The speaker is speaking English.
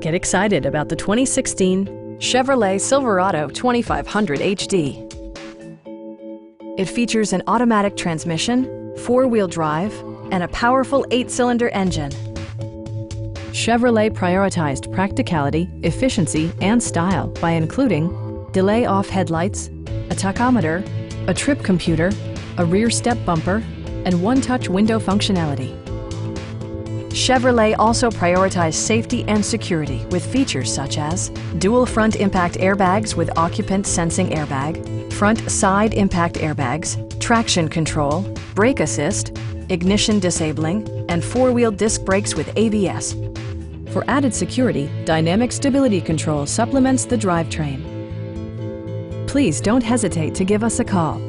Get excited about the 2016 Chevrolet Silverado 2500 HD. It features an automatic transmission, four-wheel drive, and a powerful 8-cylinder engine. Chevrolet prioritized practicality, efficiency, and style by including delay-off headlights, a tachometer, a trip computer, a rear step bumper, and one-touch window functionality. Chevrolet also prioritized safety and security with features such as dual front impact airbags with occupant sensing airbag, front side impact airbags, traction control, brake assist, ignition disabling, and four-wheel disc brakes with ABS. For added security, dynamic stability control supplements the drivetrain. Please don't hesitate to give us a call.